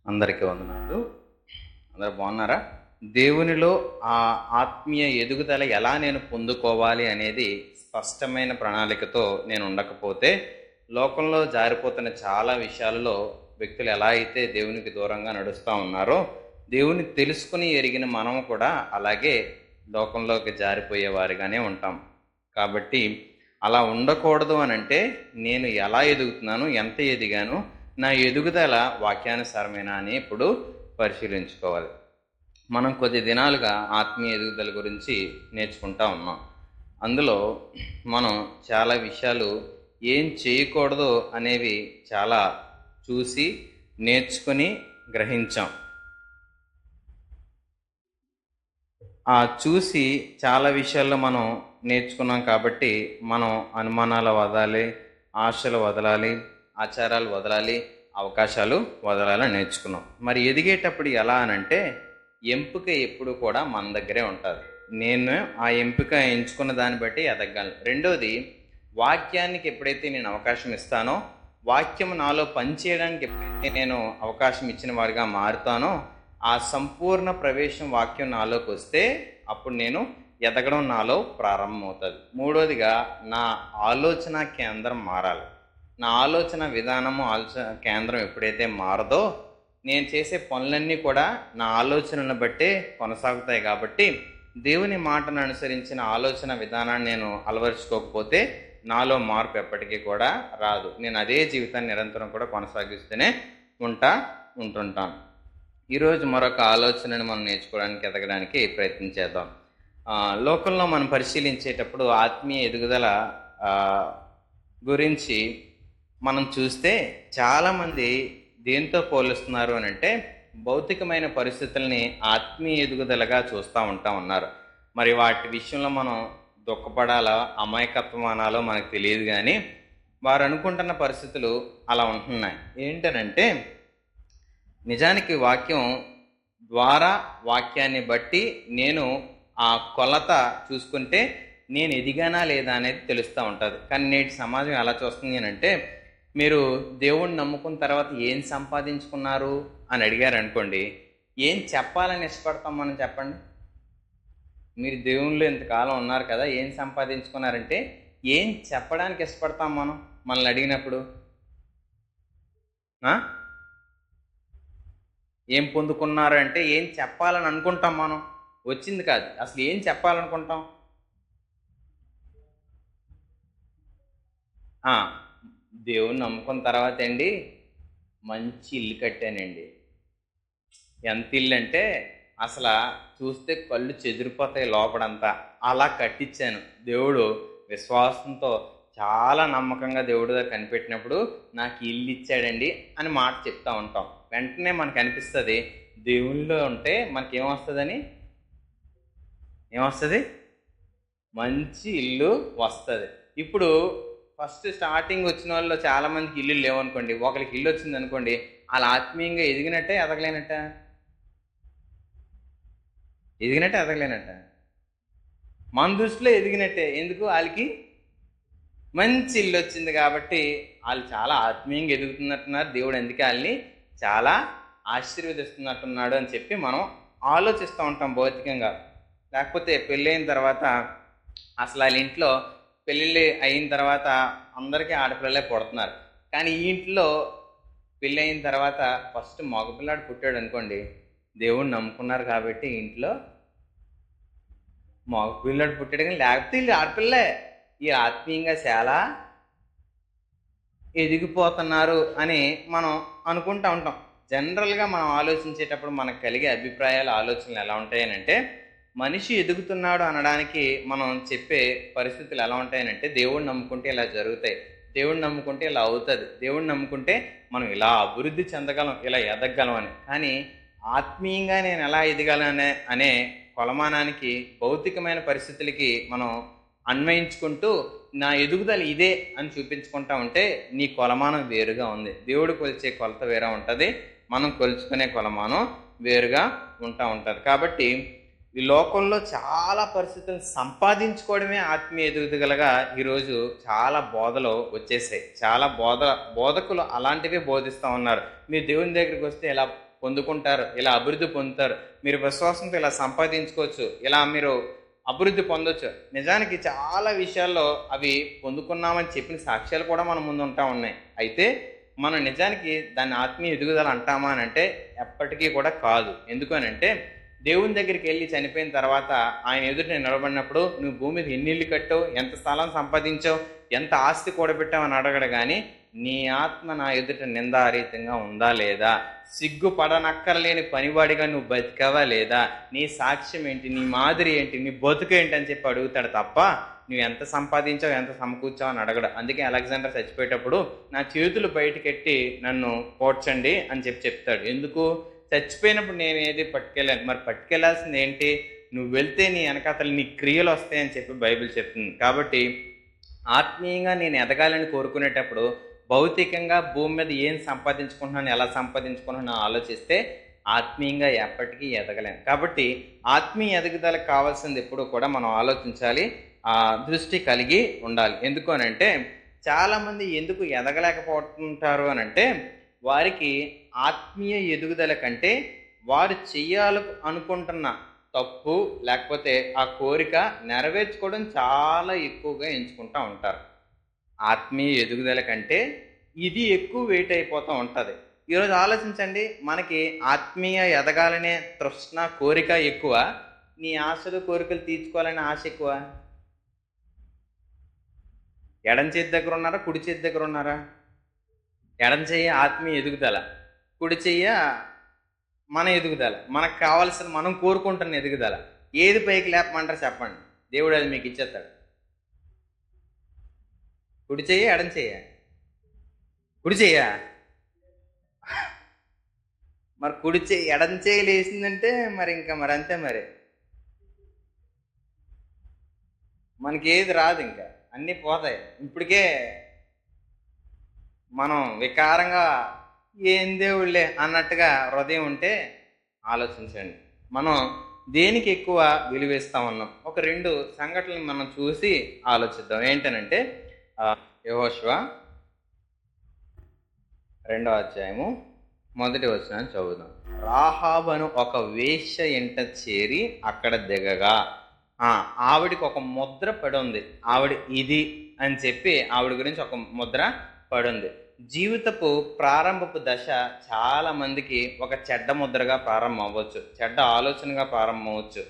అందరికీ వందనాలు. అందరూ బాగున్నారా? దేవునిలో ఆ ఆత్మీయ ఎదుగుదల ఎలా నేను పొందుకోవాలి అనేది స్పష్టమైన ప్రణాళికతో నేను ఉండకపోతే లోకంలో జారిపోతున్న చాలా విషయాలలో వ్యక్తులు ఎలా అయితే దేవునికి దూరంగా నడుస్తూ ఉన్నారో, దేవుని తెలుసుకుని ఎరిగిన మనం కూడా అలాగే లోకంలోకి జారిపోయేవారిగానే ఉంటాం. కాబట్టి అలా ఉండకూడదు అని అంటే నేను ఎలా ఎదుగుతున్నాను, ఎంత ఎదిగాను, నా ఎదుగుదల వాక్యానుసారమేనా అని ఇప్పుడు పరిశీలించుకోవాలి. మనం కొద్ది దినాలుగా ఆత్మీయ ఎదుగుదల గురించి నేర్చుకుంటా ఉన్నాం. అందులో మనం చాలా విషయాలు ఏం చేయకూడదు అనేవి చాలా చూసి నేర్చుకుని గ్రహించాం. ఆ చూసి చాలా విషయాల్లో మనం నేర్చుకున్నాం కాబట్టి మనం అనుమానాలు వదలాలి, ఆశలు వదలాలి, ఆచారాలు వదలాలి, అవకాశాలు వదలాలని నేర్చుకున్నాం. మరి ఎదిగేటప్పుడు ఎలా అనంటే ఎంపిక ఎప్పుడు కూడా మన దగ్గరే ఉంటుంది. నేను ఆ ఎంపిక ఎంచుకున్న దాన్ని బట్టి ఎదగలను. రెండోది, వాక్యానికి ఎప్పుడైతే నేను అవకాశం ఇస్తానో, వాక్యం నాలో పనిచేయడానికి ఎప్పుడైతే నేను అవకాశం ఇచ్చిన వాడిగా మారుతానో, ఆ సంపూర్ణ ప్రవేశం వాక్యం నాలోకి వస్తే అప్పుడు నేను ఎదగడం నాలో ప్రారంభమవుతుంది. మూడోదిగా, నా ఆలోచన కేంద్రం మారాలి. నా ఆలోచన విధానము కేంద్రం ఎప్పుడైతే మారదో నేను చేసే పనులన్నీ కూడా నా ఆలోచనలను బట్టే కొనసాగుతాయి. కాబట్టి దేవుని మాటను అనుసరించిన ఆలోచన విధానాన్ని నేను అలవరుచుకోకపోతే నాలో మార్పు ఎప్పటికీ కూడా రాదు. నేను అదే జీవితాన్ని నిరంతరం కూడా కొనసాగిస్తూనే ఉంటుంటాను. ఈరోజు మరొక ఆలోచనను మనం నేర్చుకోవడానికి, ఎదగడానికి ప్రయత్నం చేద్దాం. లోకంలో మనం పరిశీలించేటప్పుడు ఆత్మీయ ఎదుగుదల గురించి మనం చూస్తే చాలామంది దేంతో పోలుస్తున్నారు అని అంటే భౌతికమైన పరిస్థితుల్ని ఆత్మీయ ఎదుగుదలగా చూస్తూ ఉన్నారు. మరి వాటి విషయంలో మనం దుఃఖపడాలా, అమాయకత్వం అనాలో మనకు తెలియదు, కానీ వారు అనుకుంటున్న పరిస్థితులు అలా ఉంటున్నాయి. ఏంటనంటే నిజానికి వాక్యం ద్వారా, వాక్యాన్ని బట్టి నేను ఆ కొలత చూసుకుంటే నేను ఎదిగానా లేదా అనేది తెలుస్తూ ఉంటుంది. కానీ నేటి సమాజం ఎలా చూస్తుంది అని అంటే, మీరు దేవుణ్ణి నమ్ముకున్న తర్వాత ఏం సంపాదించుకున్నారు అని అడిగారు అనుకోండి, ఏం చెప్పాలని ఇష్టపడతాం మనం? చెప్పండి. మీరు దేవుళ్ళు ఇంతకాలం ఉన్నారు కదా, ఏం సంపాదించుకున్నారంటే ఏం చెప్పడానికి ఇష్టపడతాం మనం మనల్ని అడిగినప్పుడు? ఏం పొందుకున్నారు అంటే ఏం చెప్పాలని అనుకుంటాం మనం. వచ్చింది కాదు, అసలు ఏం చెప్పాలనుకుంటాం? దేవుని నమ్ముకున్న తర్వాత అండి మంచి ఇల్లు కట్టానండి. ఎంత ఇల్లు అంటే అసలు చూస్తే కళ్ళు చెదిరిపోతాయి లోపడంతా. అలా కట్టించాను. దేవుడు విశ్వాసంతో చాలా నమ్మకంగా దేవుడి దగ్గర కనిపెట్టినప్పుడు నాకు ఇల్లు ఇచ్చాడండి అని మాట చెప్తా ఉంటాం. వెంటనే మనకు అనిపిస్తుంది దేవుళ్ళో ఉంటే మనకి ఏమొస్తుందని. ఏమొస్తుంది? మంచి ఇల్లు వస్తుంది. ఇప్పుడు ఫస్ట్ స్టార్టింగ్ వచ్చిన వాళ్ళు చాలామందికి ఇల్లు లేవనుకోండి, ఒకరికి ఇల్లు వచ్చింది అనుకోండి, వాళ్ళు ఆత్మీయంగా ఎదిగినట్టే ఎదగలేనట్ట? ఎదిగినట్టే ఎదగలేనట్ట? మన దృష్టిలో ఎదిగినట్టే. ఎందుకు? వాళ్ళకి మంచి ఇల్లు వచ్చింది కాబట్టి వాళ్ళు చాలా ఆత్మీయంగా ఎదుగుతున్నట్టున్నారు. దేవుడు అందుకే వాళ్ళని చాలా ఆశీర్వదిస్తున్నట్టున్నాడు అని చెప్పి మనం ఆలోచిస్తూ ఉంటాం భౌతికంగా. లేకపోతే పెళ్ళైన తర్వాత అసలు వాళ్ళ ఇంట్లో పెళ్ళిళ్ళు అయిన తర్వాత అందరికీ ఆడపిల్లలే పుడుతున్నారు. కానీ ఈ ఇంట్లో పెళ్ళి అయిన తర్వాత ఫస్ట్ మగపిల్లాడు పుట్టాడు అనుకోండి, దేవుణ్ణి నమ్ముకున్నారు కాబట్టి ఇంట్లో మగపిల్లాడు పుట్టాడు, కానీ లేకపోతే వీళ్ళు ఆడపిల్లలే. ఈ ఆత్మీయంగా చాలా ఎదిగిపోతున్నారు అని మనం అనుకుంటూ ఉంటాం. జనరల్గా మనం ఆలోచించేటప్పుడు మనకు కలిగే అభిప్రాయాలు, ఆలోచనలు ఎలా ఉంటాయనంటే, మనిషి ఎదుగుతున్నాడు అనడానికి మనం చెప్పే పరిస్థితులు ఎలా ఉంటాయనంటే, దేవుడిని నమ్ముకుంటే ఇలా జరుగుతాయి, దేవుడిని నమ్ముకుంటే ఇలా అవుతుంది, దేవుడిని నమ్ముకుంటే మనం ఇలా అభివృద్ధి చెందగలం, ఇలా ఎదగగలం అని. కానీ ఆత్మీయంగా నేను ఎలా ఎదగాలనే అనే కొలమానానికి భౌతికమైన పరిస్థితులకి మనం అన్వయించుకుంటూ నా ఎదుగుదల ఇదే అని చూపించుకుంటా ఉంటే నీ కొలమానం వేరుగా ఉంది. దేవుడు కొలిచే కొలత వేరే ఉంటుంది, మనం కొలుచుకునే కొలమానం వేరుగా ఉంటుంది. కాబట్టి ఈ లోకంలో చాలా పరిస్థితులు సంపాదించుకోవడమే ఆత్మీయ ఎదుగుదలగా ఈరోజు చాలా బోధలు వచ్చేసాయి. చాలా బోధకులు అలాంటివే బోధిస్తూ ఉన్నారు. మీరు దేవుని దగ్గరికి వస్తే ఇలా పొందుకుంటారు, ఇలా అభివృద్ధి పొందుతారు, మీరు విశ్వాసంతో ఇలా సంపాదించుకోవచ్చు, ఇలా మీరు అభివృద్ధి పొందొచ్చు. నిజానికి చాలా విషయాల్లో అవి పొందుకున్నామని చెప్పిన సాక్ష్యాలు కూడా మన ముందు ఉంటా ఉన్నాయి. అయితే మనం నిజానికి దాన్ని ఆత్మీయ ఎదుగుదల అంటామా అని అంటే ఎప్పటికీ కూడా కాదు. ఎందుకు అని అంటే దేవుని దగ్గరికి వెళ్ళి చనిపోయిన తర్వాత ఆయన ఎదుట నిలబడినప్పుడు నువ్వు భూమి మీద ఎన్ని ఇల్లు కట్టావు, ఎంత స్థలం సంపాదించావు, ఎంత ఆస్తి కూడబెట్టావు అని అడగడు. కానీ నీ ఆత్మ నా ఎదుట నిందారీతంగా ఉందా లేదా, సిగ్గుపడనక్కర్లేని పనివాడిగా నువ్వు బతికావా లేదా, నీ సాక్ష్యం ఏంటి, నీ మాదిరి ఏంటి, నీ బతుకు ఏంటి అని చెప్పి అడుగుతాడు తప్ప నువ్వు ఎంత సంపాదించావు, ఎంత సమకూర్చావు అని అడగడు. అందుకే అలెగ్జాండర్ చచ్చిపోయేటప్పుడు నా చేతులు బయటకెట్టి నన్ను పోడ్చండి అని చెప్పి చెప్తాడు. ఎందుకు? చచ్చిపోయినప్పుడు నేను ఏది పట్టుకెళ్ళాను, మరి పట్టుకెళ్లాల్సింది ఏంటి, నువ్వు వెళ్తే నీ వెనకాతలు నీ క్రియలు వస్తాయని చెప్పి బైబిల్ చెప్తుంది. కాబట్టి ఆత్మీయంగా నేను ఎదగాలని కోరుకునేటప్పుడు భౌతికంగా భూమి మీద ఏం సంపాదించుకుంటున్నాను, ఎలా సంపాదించుకుంటున్నాను ఆలోచిస్తే ఆత్మీయంగా ఎప్పటికీ ఎదగలేను. కాబట్టి ఆత్మీయ ఎదుగుదలకు కావాల్సింది ఎప్పుడు కూడా మనం ఆలోచించాలి, దృష్టి కలిగి ఉండాలి. ఎందుకు అని అంటే చాలామంది ఎందుకు ఎదగలేకపోతుంటారు అని అంటే వారికి ఆత్మీయ ఎదుగుదల కంటే వారు చెయ్యాలి అనుకుంటున్న తప్పు లేకపోతే ఆ కోరిక నెరవేర్చుకోవడం చాలా ఎక్కువగా ఎంచుకుంటూ ఉంటారు. ఆత్మీయ ఎదుగుదల కంటే ఇది ఎక్కువ వెయిట్ అయిపోతూ ఉంటుంది. ఈరోజు ఆలోచించండి, మనకి ఆత్మీయ ఎదగాలనే తృష్ణ కోరిక ఎక్కువ, నీ ఆశలు కోరికలు తీర్చుకోవాలనే ఆశ ఎక్కువ. ఎడం చేతి దగ్గర ఉన్నారా, కుడి చేతి దగ్గర ఉన్నారా? ఎడం చెయ్య ఆత్మీయ ఎదుగుదల, కుడి చెయ్య మన ఎదుగుదల, మనకు కావాల్సిన మనం కోరుకుంటున్న ఎదుగుదల. ఏది పైకి లేపమంటారు చెప్పండి, దేవుడు అది మీకు ఇచ్చేస్తాడు. కుడి చెయ్య ఎడం చెయ్య? కుడి చెయ్య. మరి కుడి చెయ్యి ఎడం చెయ్యి లేచిందంటే మరి ఇంకా మరి అంతే, మరి మనకి ఏది రాదు, ఇంకా అన్నీ పోతాయి. ఇప్పటికే మనం వికారంగా ఏం దేవుళ్ళే అన్నట్టుగా హృదయం ఉంటే ఆలోచించండి, మనం దేనికి ఎక్కువ విలువేస్తా ఉన్నాం. ఒక 2 సంఘటనలు మనం చూసి ఆలోచిద్దాం. ఏంటనంటే యెహోషువ 2వ అధ్యాయము 1వ వచనం చదువుదాం. రాహాబు అను ఒక వేశ్య ఇంట చేరి అక్కడ దిగగా ఆవిడికి ఒక ముద్ర పడుంది. ఆవిడ ఇది అని చెప్పి ఆవిడ గురించి ఒక ముద్ర పడుంది. జీవితపు ప్రారంభపు దశ చాలా మందికి ఒక చెడ్డ ముద్రగా ప్రారంభం అవ్వచ్చు, చెడ్డ ఆలోచనగా ప్రారంభం అవ్వచ్చు.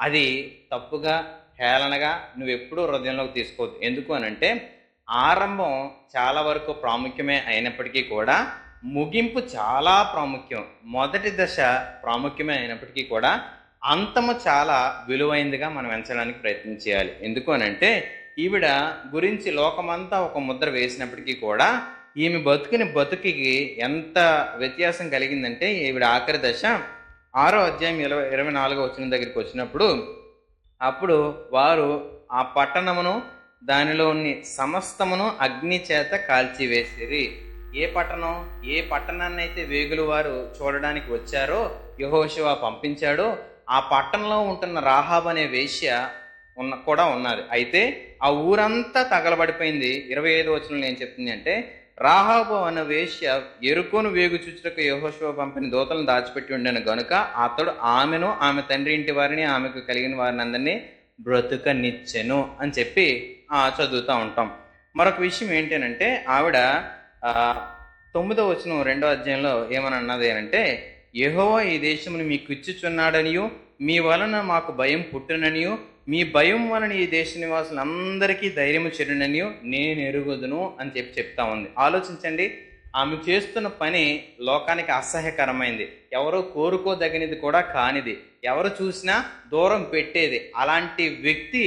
అది తప్పుగా హేళనగా నువ్వెప్పుడూ హృదయంలోకి తీసుకోవద్దు. ఎందుకు అనంటే ఆరంభం చాలా వరకు ప్రాముఖ్యమే అయినప్పటికీ కూడా ముగింపు చాలా ప్రాముఖ్యం. మొదటి దశ ప్రాముఖ్యమే అయినప్పటికీ కూడా అంతము చాలా విలువైందిగా మనం ఎంచడానికి ప్రయత్నం చేయాలి. ఎందుకు అనంటే ఈవిడ గురించి లోకమంతా ఒక ముద్ర వేసినప్పటికీ కూడా ఈమె బతుకుకి ఎంత వ్యత్యాసం కలిగిందంటే ఈవిడ ఆఖరి దశ 6వ అధ్యాయం 24వ వచనం దగ్గరికి వచ్చినప్పుడు అప్పుడు వారు ఆ పట్టణమును దానిలోని సమస్తమును అగ్ని చేత కాల్చివేసిరి. ఏ పట్టణాన్ని అయితే వేగులు వారు చూడడానికి వచ్చారో యెహోషువ పంపించాడో ఆ పట్టణంలో ఉంటున్న రాహాబ్ అనే వేశ్య కూడా ఉన్నది. అయితే ఆ ఊరంతా తగలబడిపోయింది. 25వ వచనంలో ఏం చెప్తుంది అంటే రాహాబు అన్న వేశ్య ఎరుకోను వేగు చూచుటకు యెహోషువ పంపిన దూతలను దాచిపెట్టి ఉండను గనుక అతడు ఆమెను ఆమె తండ్రి ఇంటి వారిని ఆమెకు కలిగిన వారిని అందరినీ బ్రతుకనిచ్చెను అని చెప్పి చదువుతూ ఉంటాం. మరొక విషయం ఏంటంటే ఆవిడ 9వ వచనం 2వ అధ్యాయంలో ఏమని అన్నది అంటే యెహోవా ఈ దేశమును మీకు ఇచ్చుచున్నాడనియు మీ వలన మాకు భయం పుట్టుననియు మీ భయం వలన ఈ దేశ నివాసులందరికీ ధైర్యము చెరుననియు నేను ఎరుగుదును అని చెప్తా ఉంది. ఆలోచించండి, ఆమె చేస్తున్న పని లోకానికి అసహ్యకరమైంది, ఎవరో కోరుకోదగినది కూడా కానిది, ఎవరు చూసినా దూరం పెట్టేది. అలాంటి వ్యక్తి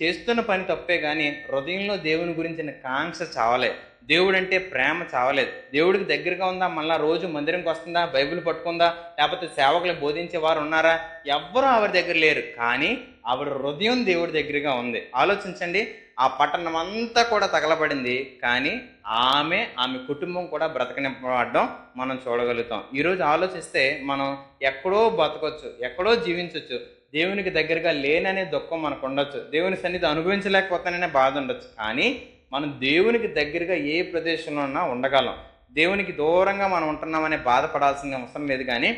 చేస్తున్న పని తప్పే కానీ హృదయంలో దేవుని గురించిన కాంక్ష చావలే, దేవుడంటే ప్రేమ చావలేదు. దేవుడికి దగ్గరగా ఉందా, మళ్ళీ రోజు మందిరంకి వస్తుందా, బైబిల్ పట్టుకుందా, లేకపోతే సేవకులు బోధించే వారు ఉన్నారా? ఎవ్వరూ ఆవిడ దగ్గర లేరు. కానీ ఆవిడ హృదయం దేవుడి దగ్గరగా ఉంది. ఆలోచించండి, ఆ పట్టణం అంతా కూడా తగలబడింది, కానీ ఆమె కుటుంబం కూడా బ్రతకనివ్వడం మనం చూడగలుగుతాం. ఈరోజు ఆలోచిస్తే మనం ఎక్కడో బతకొచ్చు, ఎక్కడో జీవించవచ్చు, దేవునికి దగ్గరగా లేననే దుఃఖం మనకు ఉండొచ్చు, దేవుని సన్నిధి అనుభవించలేకపోతాననే బాధ ఉండొచ్చు. కానీ మనం దేవునికి దగ్గరగా ఏ ప్రదేశంలో ఉన్నా ఉండగలం. దేవునికి దూరంగా మనం ఉంటున్నామనే బాధపడాల్సిన అవసరం లేదు. కానీ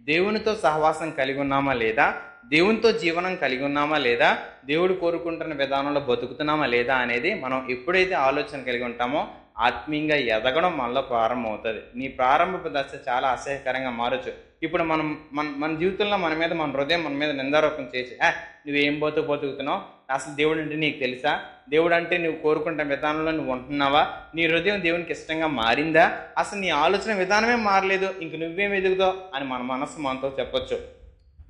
దేవునితో సహవాసం కలిగి ఉన్నామా లేదా, దేవునితో జీవనం కలిగి ఉన్నామా లేదా, దేవుడు కోరుకుంటున్న విధానంలో బతుకుతున్నామా లేదా అనేది మనం ఎప్పుడైతే ఆలోచన కలిగి ఉంటామో ఆత్మీయంగా ఎదగడం మనలో ప్రారంభమవుతుంది. నీ ప్రారంభపు దశ చాలా అసహ్యకరంగా మారచ్చు. ఇప్పుడు మనం మన మన జీవితంలో మన హృదయం మన మీద నిందారోపణ చేసి నువ్వేం బతుకుతున్నావు, అసలు దేవుడు అంటే నీకు తెలుసా, దేవుడు అంటే నువ్వు కోరుకుంటున్న విధానంలో నువ్వు ఉంటున్నావా, నీ హృదయం దేవునికి ఇష్టంగా మారిందా, అసలు నీ ఆలోచన విధానమే మారలేదు, ఇంక నువ్వేం ఎదుగుతావు అని మన మనస్సు మనతో చెప్పొచ్చు.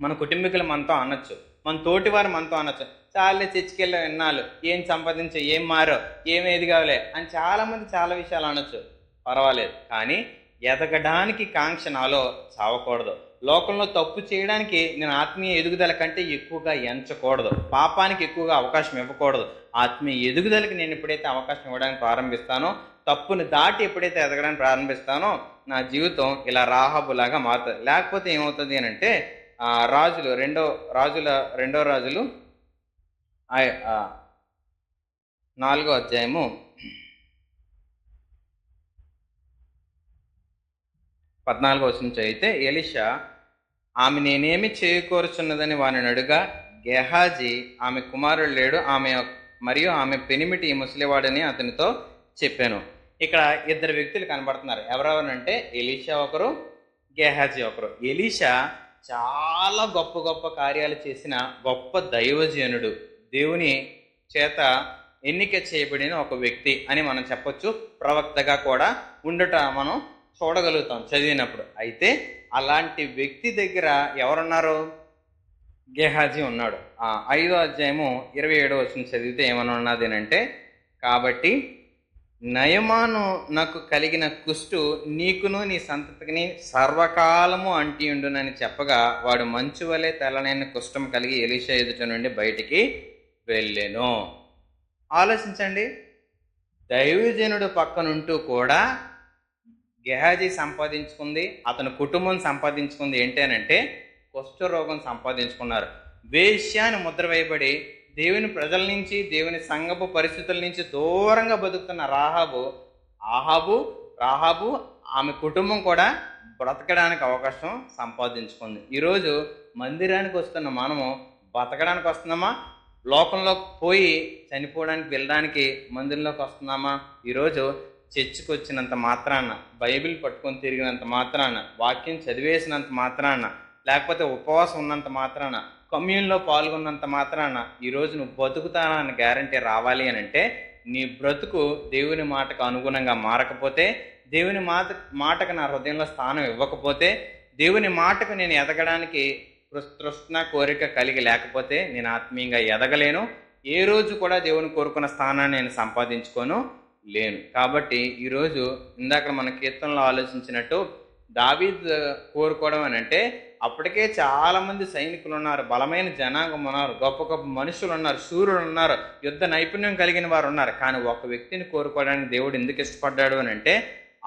మన కుటుంబీకులు మనతో అనొచ్చు, మన తోటి వారు మనతో అనొచ్చు, చాలే చర్చికెళ్ళి విన్నాళ్ళు, ఏం సంపాదించో, ఏం మారో, ఏం ఎదిగావులే అని చాలామంది చాలా విషయాలు అనొచ్చు. పర్వాలేదు, కానీ ఎదగడానికి కాంక్ష నాలో చావకూడదు. లోకంలో తప్పు చేయడానికి నేను ఆత్మీయ ఎదుగుదల కంటే ఎక్కువగా ఎంచకూడదు. పాపానికి ఎక్కువగా అవకాశం ఇవ్వకూడదు. ఆత్మీయ ఎదుగుదలకి నేను ఎప్పుడైతే అవకాశం ఇవ్వడానికి ప్రారంభిస్తానో, తప్పుని దాటి ఎప్పుడైతే ఎదగడానికి ప్రారంభిస్తానో నా జీవితం ఇలా రాహాబులాగా మారుతుంది. లేకపోతే ఏమవుతుంది అని అంటే రెండో రాజులు 4వ అధ్యాయము 14వ వచనం చదివితే, ఎలీషా ఆమె నేనేమి చేయకూరుచున్నదని వారిని అడుగా, గెహాజీ ఆమె కుమారుడు లేడు, ఆమె పెనిమిటి ముసలివాడని అతనితో చెప్పాను. ఇక్కడ ఇద్దరు వ్యక్తులు కనబడుతున్నారు. ఎవరెవరంటే ఎలీషా ఒకరు, గెహాజీ ఒకరు. ఎలీషా చాలా గొప్ప గొప్ప కార్యాలు చేసిన గొప్ప దైవజనుడు, దేవుని చేత ఎన్నిక చేయబడిన ఒక వ్యక్తి అని మనం చెప్పొచ్చు. ప్రవక్తగా కూడా ఉండట మనం చూడగలుగుతాం చదివినప్పుడు. అయితే అలాంటి వ్యక్తి దగ్గర ఎవరున్నారు? గెహాజీ ఉన్నాడు. 5వ అధ్యాయము 27వ వచనం చదివితే ఏమని ఉన్నది అంటే, కాబట్టి నయమాను నాకు కలిగిన కుష్టు నీకును నీ సంతతికి సర్వకాలము అంటియుండునని చెప్పగా, వాడు మంచు వలె తెల్లనైన కుష్ఠం కలిగి ఎలీషా ఎదుట నుండి బయటికి వెళ్ళెను. ఆలోచించండి, దైవజనుడు పక్కనుంటూ కూడా గెహాజీ సంపాదించుకుంది, అతని కుటుంబం సంపాదించుకుంది ఏంటనంటే కుష్ఠరోగం సంపాదించుకున్నారు. వేశ్యాన్ని ముద్ర వేయబడి దేవుని ప్రజల నుంచి, దేవుని సంఘపు పరిస్థితుల నుంచి దూరంగా బతుకుతున్న రాహాబు ఆమె కుటుంబం కూడా బ్రతకడానికి అవకాశం సంపాదించుకుంది. ఈరోజు మందిరానికి వస్తున్న మనము బతకడానికి వస్తున్నామా, లోకంలో పోయి చనిపోవడానికి వెళ్ళడానికి మందిరంలోకి వస్తున్నామా? ఈరోజు చర్చికి వచ్చినంత మాత్రాన, బైబిల్ పట్టుకొని తిరిగినంత మాత్రాన, వాక్యం చదివేసినంత మాత్రాన, లేకపోతే ఉపవాసం ఉన్నంత మాత్రాన, కమ్యూన్లో పాల్గొన్నంత మాత్రాన ఈరోజు నువ్వు బతుకుతానని గ్యారంటీ రావాలి అని అంటే, నీ బ్రతుకు దేవుని మాటకు అనుగుణంగా మారకపోతే, దేవుని మాటకు నా హృదయంలో స్థానం ఇవ్వకపోతే, దేవుని మాటకు నేను ఎదగడానికి తృష్ణ కోరిక కలిగి లేకపోతే నేను ఆత్మీయంగా ఎదగలేను. ఏ రోజు కూడా దేవుని కోరుకున్న స్థానాన్ని నేను సంపాదించుకోను లేను. కాబట్టి ఈరోజు ఇందాక మన కీర్తనలో ఆలోచించినట్టు దావీదు కోరుకోవడం అని అంటే, అప్పటికే చాలామంది సైనికులు ఉన్నారు, బలమైన జనాంగం ఉన్నారు, గొప్ప గొప్ప మనుషులు ఉన్నారు, శూరులు ఉన్నారు, యుద్ధ నైపుణ్యం కలిగిన వారు ఉన్నారు. కానీ ఒక వ్యక్తిని కోరుకోవడానికి దేవుడు ఎందుకు ఇష్టపడ్డాడు అని అంటే,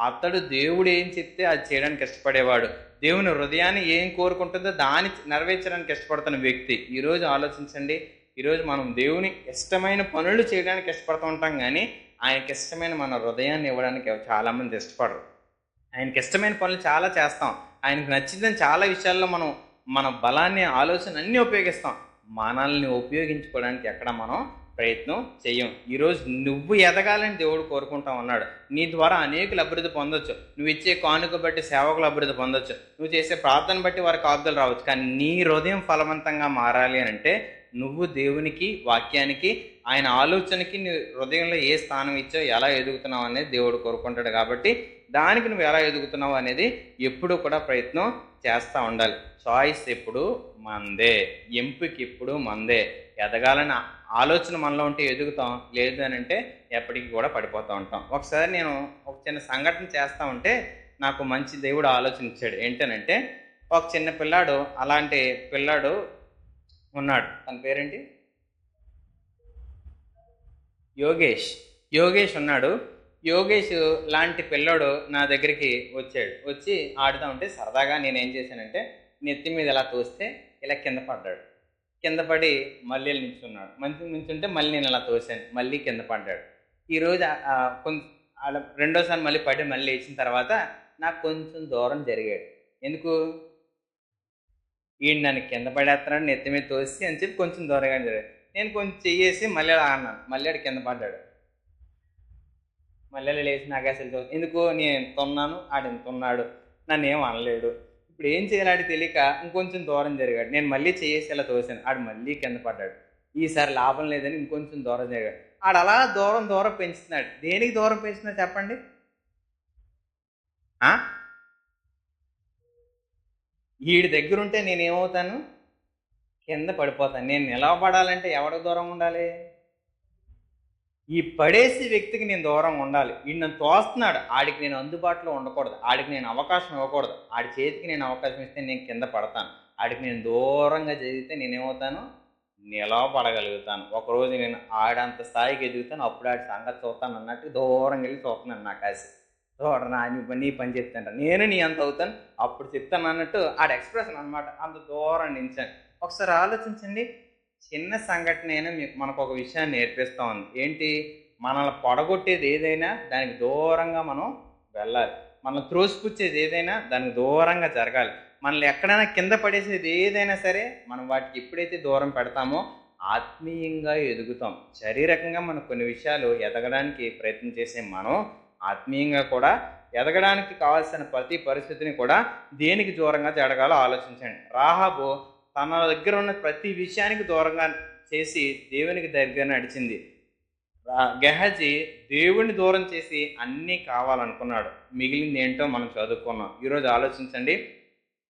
అతడు దేవుడు ఏం చెప్తే అది చేయడానికి ఇష్టపడేవాడు. దేవుని హృదయాన్ని ఏం కోరుకుంటుందో దాన్ని నెరవేర్చడానికి ఇష్టపడుతున్న వ్యక్తి. ఈరోజు ఆలోచించండి, ఈరోజు మనం దేవుని ఇష్టమైన పనులు చేయడానికి ఇష్టపడుతూ ఉంటాం, కానీ ఆయనకి ఇష్టమైన మన హృదయాన్ని ఇవ్వడానికి చాలామంది ఇష్టపడరు. ఆయనకి ఇష్టమైన పనులు చాలా చేస్తాం, ఆయనకు నచ్చిందని చాలా విషయాల్లో మనం మన బలాన్ని, ఆలోచన అన్నీ ఉపయోగిస్తాం. మనల్ని ఉపయోగించుకోవడానికి ఎక్కడ మనం ప్రయత్నం చెయ్యం. ఈరోజు నువ్వు ఎదగాలని దేవుడు కోరుకుంటా ఉన్నాడు. నీ ద్వారా అనేకులు అభివృద్ధి పొందొచ్చు, నువ్వు ఇచ్చే కానుక బట్టి సేవకులు అభివృద్ధి పొందొచ్చు, నువ్వు చేసే ప్రార్థన బట్టి వారికి ఆబ్దులు రావచ్చు. కానీ నీ హృదయం ఫలవంతంగా మారాలి అని అంటే నువ్వు దేవునికి, వాక్యానికి, ఆయన ఆలోచనకి నీ హృదయంలో ఏ స్థానం ఇచ్చో, ఎలా ఎదుగుతున్నావు అనేది దేవుడు కోరుకుంటాడు. కాబట్టి దానికి నువ్వు ఎలా ఎదుగుతున్నావు అనేది ఎప్పుడూ కూడా ప్రయత్నం చేస్తూ ఉండాలి. చాయిస్ ఎప్పుడు మందే, ఎంపిక ఎప్పుడు మందే. ఎదగాలని ఆలోచన మనలో ఉంటే ఎదుగుతాం, లేదు అని అంటే ఎప్పటికీ కూడా పడిపోతూ ఉంటాం. ఒకసారి నేను ఒక చిన్న సంఘటన చేస్తూ ఉంటే నాకు మంచి దేవుడు ఆలోచన ఇచ్చాడు. ఏంటనంటే, ఒక చిన్న పిల్లాడు, అలాంటి పిల్లాడు ఉన్నాడు. తన పేరేంటి? యోగేష్ ఉన్నాడు. యోగేష్ లాంటి పిల్లాడు నా దగ్గరికి వచ్చి ఆడుతూ ఉంటే సరదాగా నేనేం చేశానంటే, నెత్తి మీద ఇలా తోస్తే ఇలా కింద పడ్డాడు. కింద పడి మళ్ళీ నిల్చున్నాడు. నిల్చుంటే మళ్ళీ నేను ఇలా తోసాను, మళ్ళీ కింద పడ్డాడు. ఈరోజు ఆడ రెండోసారి మళ్ళీ పడి మళ్ళీ లేచిన తర్వాత నాకు కొంచెం దూరం జరిగాడు. ఎందుకు? ఈడు నన్ను కింద పడేస్తున్నాడు, నెత్తి మీద తోసి అని చెప్పి కొంచెం దూరంగా జరిగాడు. నేను కొంచెం చెయ్యేసి మళ్ళీ అలా అన్నాను, మళ్ళీ ఆడు కింద పడ్డాడు. మళ్ళీ లేచి నాకు అసలు ఎందుకు, నేను ఎంత ఉన్నాను, ఆడు ఎంత ఉన్నాడు, నన్ను ఏం అనలేడు. ఇప్పుడు ఏం చేయాలి ఆడికి తెలియక ఇంకొంచెం దూరం జరిగాడు. నేను మళ్ళీ చేసి ఇలా తోసాను, ఆడు మళ్ళీ కింద పడ్డాడు. ఈసారి లాభం లేదని ఇంకొంచెం దూరం జరిగాడు. ఆడు అలా దూరం దూరం పెంచుతున్నాడు. దేనికి దూరం పెంచుతున్నాడు చెప్పండి? వీడి దగ్గర ఉంటే నేనేమవుతాను? కింద పడిపోతాను. నేను నిలవబడాలంటే ఎవరికి దూరంగా ఉండాలి? ఈ పడేసి వ్యక్తికి నేను దూరంగా ఉండాలి. వీడు నన్ను తోస్తున్నాడు, ఆడికి నేను అందుబాటులో ఉండకూడదు, ఆడికి నేను అవకాశం ఇవ్వకూడదు. ఆడి చేతికి నేను అవకాశం ఇస్తే నేను కింద పడతాను. ఆడికి నేను దూరంగా జరిగితే నేనేమవుతాను? నిలవబడగలుగుతాను. ఒకరోజు నేను ఆడంత స్థాయికి ఎదుగుతాను, అప్పుడు ఆడి సంగతి చూస్తాను అన్నట్టు దూరంగా వెళ్ళి చూస్తున్నాను. నా కాసి చూడరా నీ పని చెప్తాను, నేను నీ అంత అవుతాను అప్పుడు చెప్తాను అన్నట్టు ఆడ ఎక్స్ప్రెషన్ అనమాట. అంత దూరం నించాను. ఒకసారి ఆలోచించండి, చిన్న సంఘటన అయినా మనకు ఒక విషయాన్ని నేర్పిస్తూ ఉంది. ఏంటి? మనల్ని పడగొట్టేది ఏదైనా దానికి దూరంగా మనం వెళ్ళాలి. మనం త్రోసిపుచ్చేది ఏదైనా దానికి దూరంగా జరగాలి. మనల్ని ఎక్కడైనా కింద పడేసేది ఏదైనా సరే మనం వాటికి ఎప్పుడైతే దూరం పెడతామో ఆత్మీయంగా ఎదుగుతాం. శారీరకంగా మనం కొన్ని విషయాలు ఎదగడానికి ప్రయత్నం చేసే మనం ఆత్మీయంగా కూడా ఎదగడానికి కావాల్సిన ప్రతి పరిస్థితిని కూడా దేనికి దూరంగా జరగాలో ఆలోచించండి. రాహాబు తన దగ్గర ఉన్న ప్రతి విషయానికి దూరంగా చేసి దేవునికి దగ్గర నడిచింది. గెహజీ దేవుణ్ణి దూరం చేసి అన్నీ కావాలనుకున్నాడు. మిగిలింది ఏంటో మనం చదువుకున్నాం. ఈరోజు ఆలోచించండి,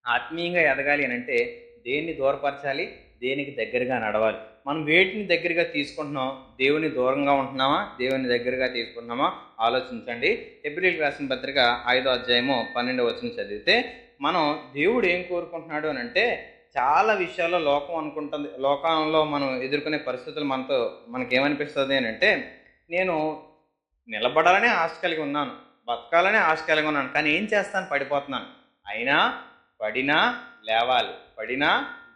ఆత్మీయంగా ఎదగాలి అని అంటే దేన్ని దూరపరచాలి, దేనికి దగ్గరగా నడవాలి. మనం వేటిని దగ్గరగా తీసుకుంటున్నాం? దేవుని దూరంగా ఉంటున్నామా, దేవుని దగ్గరగా తీసుకుంటున్నామా? ఆలోచించండి. హెబ్రీయులకు రాసిన పత్రిక 5వ అధ్యాయము 12వ వచనం చదివితే మనం దేవుడు ఏం కోరుకుంటున్నాడు అని అంటే, చాలా విషయాల్లో లోకం అనుకుంటుంది, లోకంలో మనం ఎదుర్కొనే పరిస్థితులు మనకేమనిపిస్తుంది అని అంటే, నేను నిలబడాలనే ఆశ కలిగి ఉన్నాను, బతకాలనే ఆశ కలిగి ఉన్నాను, కానీ ఏం చేస్తాను? పడిపోతున్నాను. అయినా పడినా లేవాలి, పడినా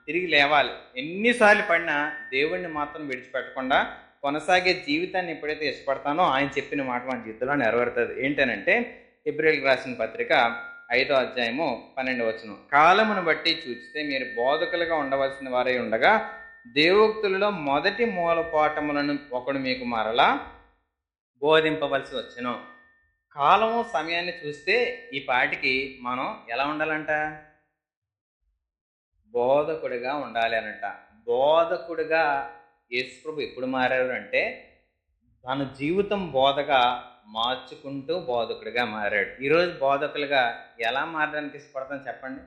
తిరిగి లేవాలి. ఎన్నిసార్లు పడినా దేవుణ్ణి మాత్రం విడిచిపెట్టకుండా కొనసాగే జీవితాన్ని ఎప్పుడైతే ఇష్టపడతానో ఆయన చెప్పిన మాట మన జీవితంలో నెరవేరుతుంది. ఏంటనంటే హెబ్రీయులకు రాసిన పత్రిక 5వ అధ్యాయము 12వ వచనం, కాలమును బట్టి చూస్తే మీరు బోధకులుగా ఉండవలసిన వారై ఉండగా దేవోక్తులలో మొదటి మూలపాఠములను ఒకడు మీకు మరలా బోధింపవలసి వచ్చును. కాలము సమయాన్ని చూస్తే ఈ పాటికి మనం ఎలా ఉండాలంట? బోధకుడిగా ఉండాలి అనంట. బోధకుడిగా యేసుప్రభు ఎప్పుడు మారారు అంటే తన జీవితం బోధగా మార్చుకుంటూ బోధకుడిగా మారాడు. ఈరోజు బోధకులుగా ఎలా మారడానికి ఇష్టపడతాం చెప్పండి?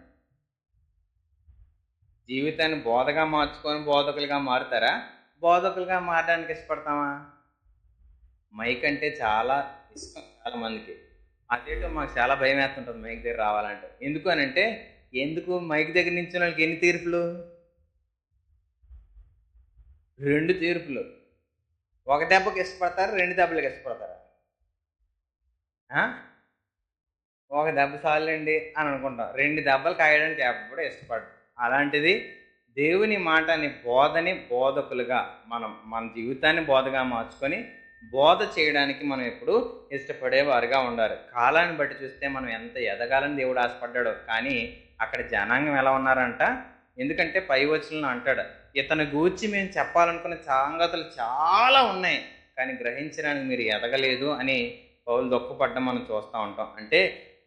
జీవితాన్ని బోధగా మార్చుకొని బోధకులుగా మారుతారా? బోధకులుగా మారడానికి ఇష్టపడతామా? మైక్ అంటే చాలా ఇష్టం చాలా మందికి. అదేంటో మాకు చాలా భయం వేస్తుంటుంది మైక్ దగ్గర రావాలంటే. ఎందుకు అని అంటే, ఎందుకు మైక్ దగ్గర నుంచి వాళ్ళకి ఎన్ని తీర్పులు? 2 తీర్పులు. ఒక దెబ్బకి ఇష్టపడతారు, 2 దెబ్బలకు ఇష్టపడతారా? ఒక దెబ్బ చాలండి అని అనుకుంటాం, 2 దెబ్బలు కాయడానికి ఎప్పుడు ఇష్టపడరు. అలాంటిది దేవుని మాటని బోధని బోధకులుగా మన జీవితాన్ని బోధగా మార్చుకొని బోధ చేయడానికి మనం ఎప్పుడు ఇష్టపడేవారుగా ఉండాలి. కాలాన్ని బట్టి చూస్తే మనం ఎంత ఎదగాలని దేవుడు ఆశపడ్డాడో, కానీ అక్కడ జనాంగం ఎలా ఉన్నారంట? ఎందుకంటే పై వచనంలో అంటాడు, ఇతను గూర్చి మేము చెప్పాలనుకున్న సంగతులు చాలా ఉన్నాయి కానీ గ్రహించడానికి మీరు ఎదగలేదు అని పౌలు దుఃఖపడ్డం మనం చూస్తూ ఉంటాం. అంటే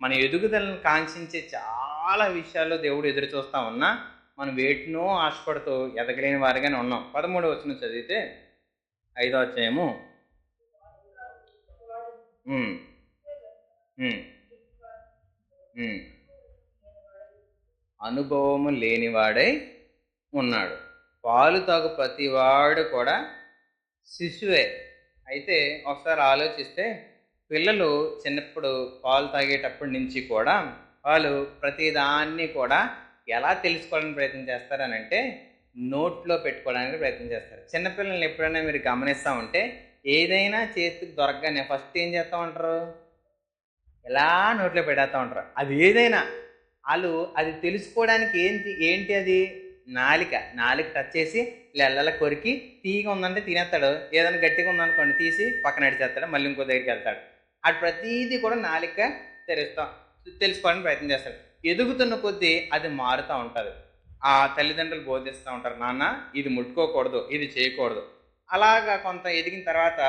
మన ఎదుగుదలను కాంక్షించే చాలా విషయాల్లో దేవుడు ఎదురు చూస్తూ ఉన్నా మనం వేటినో ఆశపడుతూ ఎదగలేని వారిగానే ఉన్నాం. 13వ వచనం చదివితే 5వ అధ్యాయము అనుభవము లేనివాడై ఉన్నాడు. పాలు తాగు ప్రతివాడు కూడా శిశువే. అయితే ఒకసారి ఆలోచిస్తే పిల్లలు చిన్నప్పుడు పాలు తాగేటప్పటి నుంచి కూడా వాళ్ళు ప్రతిదాన్ని కూడా ఎలా తెలుసుకోవడానికి ప్రయత్నం చేస్తారని అంటే నోట్లో పెట్టుకోవడానికి ప్రయత్నం చేస్తారు. చిన్నపిల్లల్ని ఎప్పుడైనా మీరు గమనిస్తూ ఉంటే ఏదైనా చేతికి దొరకగానే ఫస్ట్ ఏం చేస్తూ ఉంటారు? ఎలా నోట్లో పెట్టేస్తూ ఉంటారు. అది ఏదైనా వాళ్ళు అది తెలుసుకోవడానికి ఏంటి అది నాలిక టచ్ చేసి లెల్లల కొరికి తీగ ఉందంటే తినేస్తాడు, ఏదైనా గట్టిగా ఉందనుకోండి తీసి పక్కన నడిచేస్తాడు, మళ్ళీ ఇంకో దగ్గరికి వెళ్తాడు. అది ప్రతీది కూడా నాలిక తెలుసుకోవడానికి ప్రయత్నం చేస్తాడు. ఎదుగుతున్న కొద్దీ అది మారుతూ ఉంటుంది. ఆ తల్లిదండ్రులు బోధిస్తూ ఉంటారు, నాన్న ఇది ముట్టుకోకూడదు, ఇది చేయకూడదు. అలాగా కొంత ఎదిగిన తర్వాత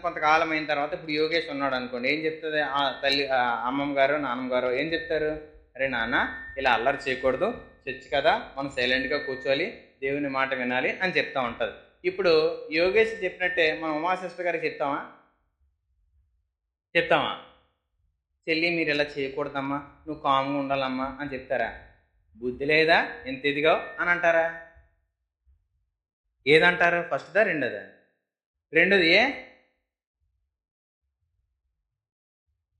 కొంతకాలం అయిన తర్వాత ఇప్పుడు యోగేష్ ఉన్నాడు అనుకోండి, ఏం చెప్తుంది ఆ తల్లి, అమ్మమ్మ గారు నాన్నమ్మ గారు ఏం చెప్తారు, అరే నాన్న ఇలా అల్లరి చేయకూడదు, చర్చి కదా మనం సైలెంట్గా కూర్చోవాలి, దేవుని మాట వినాలి అని చెప్తా ఉంటుంది. ఇప్పుడు యోగేష్ చెప్పినట్టే మనం ఉమాశిష్ట గారికి చెప్తామా చెల్లి మీరు ఇలా చేయకూడదమ్మా, నువ్వు కామ్గా ఉండాలమ్మా అని చెప్తారా? బుద్ధి లేదా, ఎంత ఎదిగావు అని అంటారా? ఏదంటారు? ఫస్ట్దా రెండోదా? రెండోది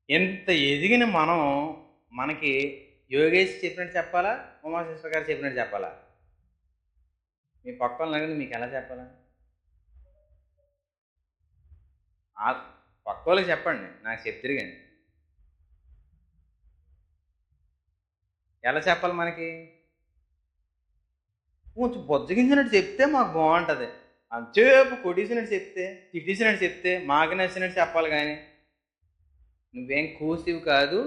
ఎంత ఎదిగిన మనకి యోగేష్ చెప్పినట్టు చెప్పాలా, ఉమాశేశ్వర గారు చెప్పినట్టు చెప్పాలా? మీ పక్కన మీకు ఎలా చెప్పాలా? పక్క వాళ్ళకి చెప్పండి, నాకు చెప్తారు కానీ ఎలా చెప్పాలి? మనకి కొంచెం బొజ్జగించినట్టు చెప్తే మాకు బాగుంటుంది. అంతేపు కొట్టేసినట్టు చెప్తే, తిట్టేసినట్టు చెప్తే మాకు నచ్చినట్టు చెప్పాలి. కానీ నువ్వేం కూసివి కాదు,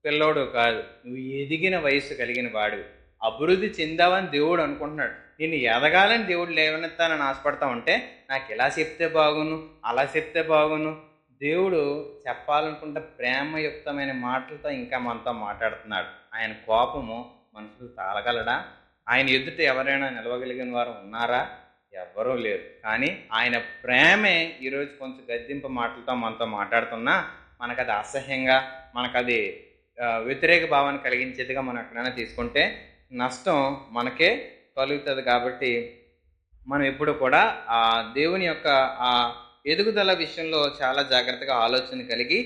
పిల్లోడు కాదు, నువ్వు ఎదిగిన వయస్సు కలిగిన వాడు, అభివృద్ధి చెందావని దేవుడు అనుకుంటున్నాడు. నేను ఎదగాలని దేవుడు లేవనెత్తానని ఆశపడతా ఉంటే నాకు ఇలా చెప్తే బాగును, అలా చెప్తే బాగును. దేవుడు చెప్పాలనుకుంటే ప్రేమయుక్తమైన మాటలతో ఇంకా మనతో మాట్లాడుతున్నాడు. ఆయన కోపము మనుషులు తాళగలడా? ఆయన ఎదుట ఎవరైనా నిలవగలిగిన వారు ఉన్నారా? ఎవ్వరూ లేరు. కానీ ఆయన ప్రేమే ఈరోజు కొంచెం గద్దింపు మాటలతో మనతో మాట్లాడుతున్నా మనకు అది అసహ్యంగా, మనకు అది వ్యతిరేక భావాన్ని కలిగించేదిగా మనం ఎక్కడైనా తీసుకుంటే నష్టం మనకే కలుగుతుంది. కాబట్టి మనం ఎప్పుడు కూడా ఆ దేవుని యొక్క ఆ ఎదుగుదల విషయంలో చాలా జాగ్రత్తగా ఆలోచన కలిగి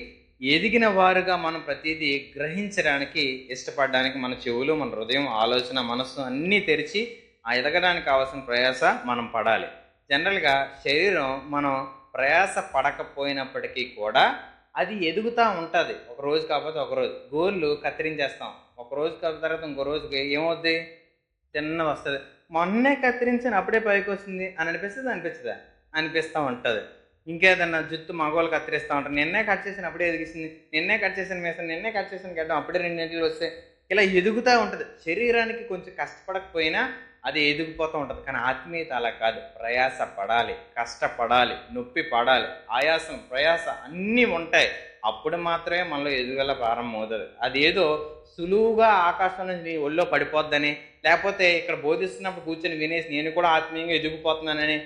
ఎదిగిన వారుగా మనం ప్రతిదీ గ్రహించడానికి ఇష్టపడడానికి మన చెవులు, మన హృదయం, ఆలోచన, మనస్సు అన్నీ తెరిచి ఆ ఎదగడానికి కావాల్సిన ప్రయాస మనం పడాలి. జనరల్గా శరీరం మనం ప్రయాస పడకపోయినప్పటికీ కూడా అది ఎదుగుతూ ఉంటుంది. ఒక రోజు కాకపోతే ఒకరోజు గోర్లు కత్తిరించేస్తాం, ఒక రోజు తర్వాత ఇంకో రోజుకి ఏమవుద్ది, చిన్నది వస్తుంది. మొన్నే కత్తిరించిన అప్పుడే పైకి వస్తుంది అని అనిపిస్తుందా? అనిపిస్తూ ఉంటుంది. ఇంకేదన్నా జుట్టు మగవాళ్ళు కత్తిరిస్తూ ఉంటారు, నిన్నే కట్ చేసిన అప్పుడే ఎదిగిస్తుంది, నిన్నే కట్ చేసిన మేసం, నిన్నే కట్ చేసిన గడ్డం అప్పుడే 2 నెలలు వస్తే ఇలా ఎదుగుతూ ఉంటుంది. శరీరానికి కొంచెం కష్టపడకపోయినా అది ఎదిగిపోతూ ఉంటుంది. కానీ ఆత్మీయత అలా కాదు. ప్రయాస పడాలి, కష్టపడాలి, నొప్పి పడాలి, ఆయాసం, ప్రయాస అన్నీ ఉంటాయి. అప్పుడు మాత్రమే మనలో ఎదుగుదల ప్రారంభం అవుతుంది. అది ఏదో సులువుగా ఆకాశం నుంచి ఒళ్ళో పడిపోద్దని, లేకపోతే ఇక్కడ బోధిస్తున్నప్పుడు కూర్చొని వినేసి నేను కూడా ఆత్మీయంగా ఎదిగిపోతున్నానని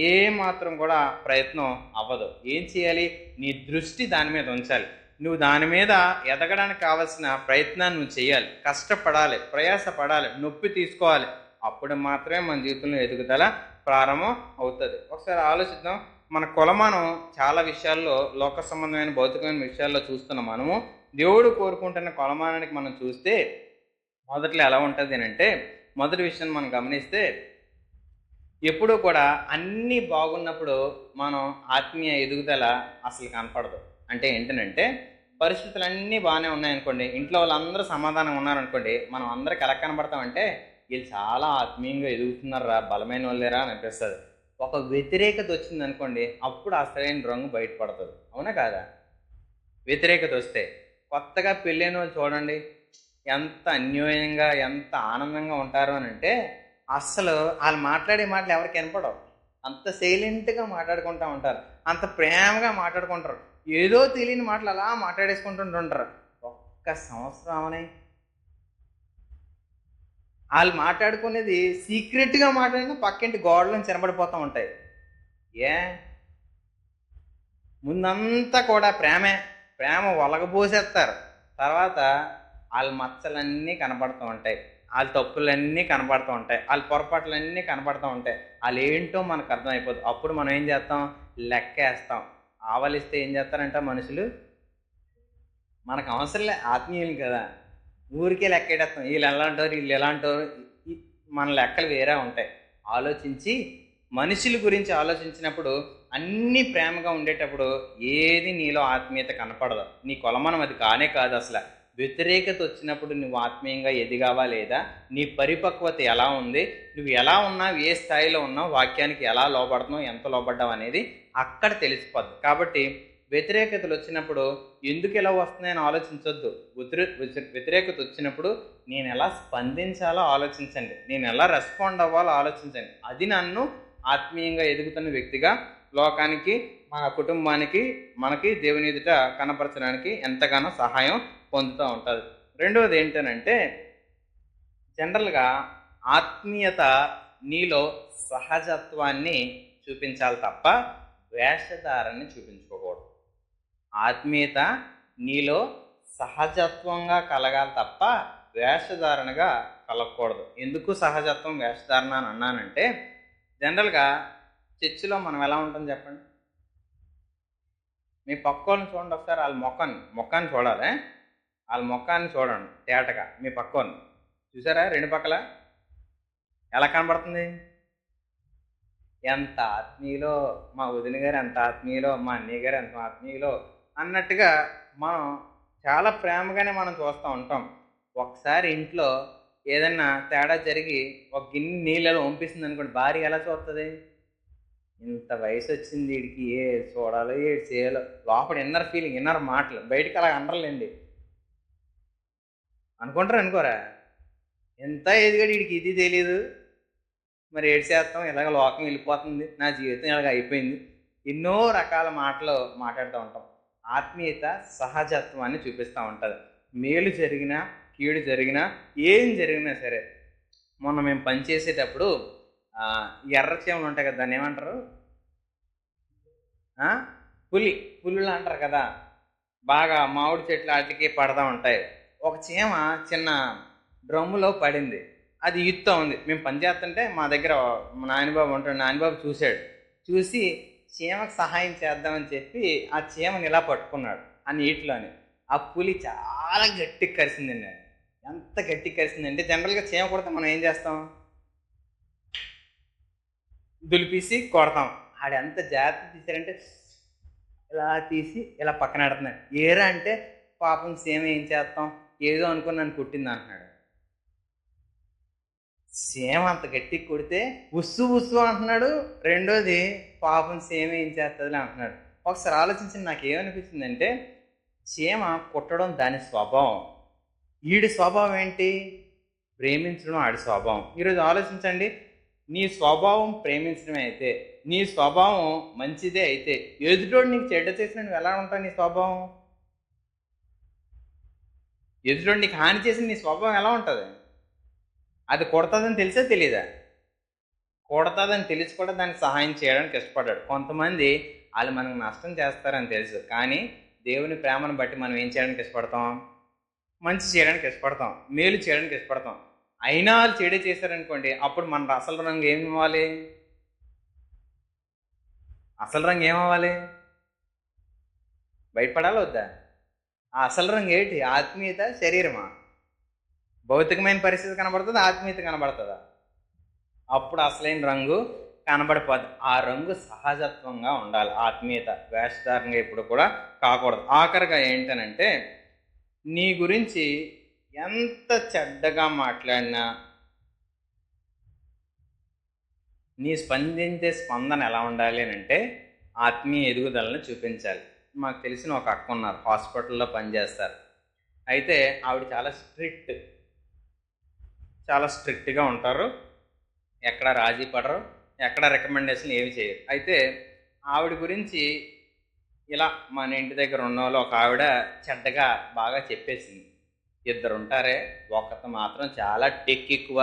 ఏ మాత్రం కూడా ప్రయత్నం అవ్వదు. ఏం చేయాలి? నీ దృష్టి దాని మీద ఉంచాలి. నువ్వు దాని మీద ఎదగడానికి కావాల్సిన ప్రయత్నాన్ని నువ్వు చేయాలి, కష్టపడాలి, ప్రయాస పడాలి, నొప్పి తీసుకోవాలి. అప్పుడు మాత్రమే మన జీవితంలో ఎదుగుదల ప్రారంభం అవుతుంది. ఒకసారి ఆలోచిద్దాం. మన కొలమానం చాలా విషయాల్లో, లోక సంబంధమైన భౌతికమైన విషయాల్లో చూస్తున్న మనము దేవుడు కోరుకుంటున్న కొలమానానికి మనం చూస్తే మొదట్లో ఎలా ఉంటుంది అంటే, మొదటి విషయం మనం గమనిస్తే ఎప్పుడూ కూడా అన్నీ బాగున్నప్పుడు మనం ఆత్మీయ ఎదుగుదల అసలు కనపడదు. అంటే ఏంటనంటే, పరిస్థితులన్నీ బాగానే ఉన్నాయనుకోండి, ఇంట్లో వాళ్ళందరూ సమాధానంగా ఉన్నారనుకోండి, మనం అందరికి ఎలా కనపడతామంటే వీళ్ళు చాలా ఆత్మీయంగా ఎదుగుతున్నారా, బలమైన వాళ్ళేరా అని అనిపిస్తుంది. ఒక వ్యతిరేకత వచ్చింది అనుకోండి, అప్పుడు అసలైన రంగు బయటపడుతుంది. అవునా కాదా? వ్యతిరేకత వస్తే కొత్తగా పెళ్ళైన వాళ్ళు చూడండి ఎంత అన్యోన్యంగా, ఎంత ఆనందంగా ఉంటారు అని అంటే, అస్సలు వాళ్ళు మాట్లాడే మాటలు ఎవరికి వినపడవు. అంత సైలెంట్గా మాట్లాడుకుంటూ ఉంటారు, అంత ప్రేమగా మాట్లాడుకుంటారు, ఏదో తెలియని మాటలు అలా మాట్లాడేసుకుంటుంటారు. ఒక్క సంవత్సరం అవనే వాళ్ళు మాట్లాడుకునేది సీక్రెట్గా మాట్లాడినా పక్కింటి గోడలను చినబడిపోతూ ఉంటాయి. ముందంతా కూడా ప్రేమ ఒలగబోసేస్తారు. తర్వాత వాళ్ళ మచ్చలన్నీ కనపడుతూ ఉంటాయి, వాళ్ళ తప్పులన్నీ కనపడుతూ ఉంటాయి, వాళ్ళ పొరపాట్లన్నీ కనపడుతూ ఉంటాయి. వాళ్ళు ఏంటో మనకు అర్థమైపోదు. అప్పుడు మనం ఏం చేస్తాం? లెక్కేస్తాం. ఆవలిస్తే ఏం చేస్తారంట మనుషులు, మనకు అవసరంలే, ఆత్మీయులు కదా, ఊరికే లెక్కేటేస్తాం. వీళ్ళు ఎలా అంటారు, వీళ్ళు ఎలా అంటారు, మన లెక్కలు వేరే ఉంటాయి. ఆలోచించి మనుషుల గురించి ఆలోచించినప్పుడు అన్నీ ప్రేమగా ఉండేటప్పుడు ఏది నీలో ఆత్మీయత కనపడదు. నీ కొలమానం అది కానే కాదు అసలు. వ్యతిరేకత వచ్చినప్పుడు నువ్వు ఆత్మీయంగా ఎదిగావా లేదా, నీ పరిపక్వత ఎలా ఉంది, నువ్వు ఎలా ఉన్నావు, ఏ స్థాయిలో ఉన్నావు, వాక్యానికి ఎలా లోబడుతున్నావు, ఎంత లోబడ్డావు అనేది అక్కడ తెలిసిపోద్ది. కాబట్టి వ్యతిరేకతలు వచ్చినప్పుడు ఎందుకు ఇలా వస్తున్నాయని ఆలోచించొద్దు. వ్యతిరేకత వచ్చినప్పుడు నేను ఎలా స్పందించాలో ఆలోచించండి, నేను ఎలా రెస్పాండ్ అవ్వాలో ఆలోచించండి. అది నన్ను ఆత్మీయంగా ఎదుగుతున్న వ్యక్తిగా లోకానికి, మన కుటుంబానికి, మనకి దేవుని ఎదుట కనపరచడానికి ఎంతగానో సహాయం పొందుతూ ఉంటుంది. రెండవది ఏంటనంటే, జనరల్గా ఆత్మీయత నీలో సహజత్వాన్ని చూపించాలి తప్ప వేషధారాన్ని చూపించుకోకూడదు. ఆత్మీయత నీలో సహజత్వంగా కలగాలి తప్ప వేషధారణగా కలగకూడదు. ఎందుకు సహజత్వం వేషధారణ అని అన్నానంటే, జనరల్గా చర్చిలో మనం ఎలా ఉంటాం చెప్పండి. మీ పక్కోని చూడండి ఒకసారి, వాళ్ళ మొక్కాన్ని చూడాలి. వాళ్ళ మొక్కాన్ని చూడండి తేటగా. మీ పక్కోని చూసారా? రెండు పక్కల ఎలా కనబడుతుంది? ఎంత ఆత్మీయులో, మా వదిన గారు ఎంత ఆత్మీయులో, మా అన్నయ్య గారు ఎంత ఆత్మీయులో అన్నట్టుగా మనం చాలా ప్రేమగానే మనం చూస్తూ ఉంటాం. ఒకసారి ఇంట్లో ఏదన్నా తేడా జరిగి ఒక గిన్నె నీళ్ళలో పంపిస్తుంది అనుకోండి, భార్య ఎలా చూస్తుంది? ఇంత వయసు వచ్చింది వీడికి, ఏ చూడాలో ఏడు చేయాలో, లోపల ఇన్నర్ ఫీలింగ్, ఇన్నర్ మాటలు, బయటకు అలా అనర్లేండి. అనుకోరా? ఎంత ఎదిగాడు వీడికి, ఇది తెలియదు, మరి ఏడు శాతం ఇలాగ లోకం వెళ్ళిపోతుంది, నా జీవితం ఇలాగ అయిపోయింది, ఎన్నో రకాల మాటలు మాట్లాడుతూ ఉంటాం. ఆత్మీయత సహజత్వాన్ని చూపిస్తూ ఉంటుంది. మేలు జరిగినా కీడు జరిగినా ఏం జరిగినా సరే. మొన్న మేము పనిచేసేటప్పుడు ఎర్ర చీమలు ఉంటాయి కదా, దాన్ని ఏమంటారు? పులులు అంటారు కదా, బాగా మామిడి చెట్లు వాటికి పడతా ఉంటాయి. ఒక చీమ చిన్న డ్రమ్ములో పడింది, అది ఈత్తా ఉంది. మేము పనిచేస్తుంటే మా దగ్గర నానిబాబు ఉంటాడు, నానిబాబు చూసి చీమకు సహాయం చేద్దామని చెప్పి ఆ చీమని ఇలా పట్టుకున్నాడు ఆ నీటిలోని. ఆ పులి చాలా గట్టిగా కరిసిందండి. ఎంత గట్టిగా కరిసిందంటే, జనరల్గా చీమ కొడితే మనం ఏం చేస్తాం? దులిపేసి కొడతాం. ఆడు ఎంత జాగ్రత్త తీశారంటే ఇలా తీసి ఇలా పక్కన పెడుతున్నాడు. ఏరా అంటే, పాపం చీమ ఏం చేస్తాం, ఏదో అనుకుని నన్ను కుట్టింది అంటున్నాడు. చీమ అంత గట్టిగా కొడితే ఉస్సు అంటున్నాడు. రెండోది పాపం చీమ ఏం చేస్తుంది అంటున్నాడు. ఒకసారి ఆలోచించి నాకేమనిపించిందంటే, చీమ కుట్టడం దాని స్వభావం, వీడి స్వభావం ఏంటి? ప్రేమించడం ఆడి స్వభావం. ఈరోజు ఆలోచించండి, నీ స్వభావం ప్రేమించడమే అయితే, నీ స్వభావం మంచిదే అయితే, ఎదుటోడు నీకు చెడ్డ చేసిన నువ్వు ఎలా ఉంటావు? నీ స్వభావం ఎదుటోడు నీకు హాని చేసిన నీ స్వభావం ఎలా ఉంటుంది? అది కొడతాదని తెలిసే తెలీదా? కొడతాదని తెలిసి కూడా దానికి సహాయం చేయడానికి ఇష్టపడ్డాడు. కొంతమంది వాళ్ళు మనకు నష్టం చేస్తారని తెలుసు, కానీ దేవుని ప్రేమను బట్టి మనం ఏం చేయడానికి ఇష్టపడతాం? మంచి చేయడానికి ఇష్టపడతాం, మేలు చేయడానికి ఇష్టపడతాం. అయినా వాళ్ళు చెడు చేశారనుకోండి, అప్పుడు మన అసలు రంగు ఏమవ్వాలి? అసలు రంగు ఏమవ్వాలి? బయటపడాలి వద్దా? ఆ అసలు రంగు ఏంటి? ఆత్మీయత, శరీరమా? భౌతికమైన పరిస్థితి కనబడుతుంది, ఆత్మీయత కనబడుతుందా? అప్పుడు అసలైన రంగు కనబడిపోద్ది. ఆ రంగు సహజత్వంగా ఉండాలి. ఆత్మీయత వేషధారంగా ఎప్పుడు కూడా కాకూడదు. ఆఖరిగా ఏంటనంటే, నీ గురించి ఎంత చెడ్డగా మాట్లాడినా నీ స్పందించే స్పందన ఎలా ఉండాలి అని అంటే, ఆత్మీయ ఎదుగుదలను చూపించాలి. మాకు తెలిసిన ఒక అక్క ఉన్నారు, హాస్పిటల్లో పనిచేస్తారు. అయితే ఆవిడ చాలా స్ట్రిక్ట్గా ఉంటారు, ఎక్కడ రాజీ పడరు, ఎక్కడ రికమెండేషన్ ఏమి చేయరు. అయితే ఆవిడ గురించి ఇలా మన ఇంటి దగ్గర ఉన్న వాళ్ళు ఒక ఆవిడ చెడ్డగా బాగా చెప్పేసింది. ఇద్దరు ఉంటారే, ఒకటి మాత్రం చాలా టెక్ ఎక్కువ,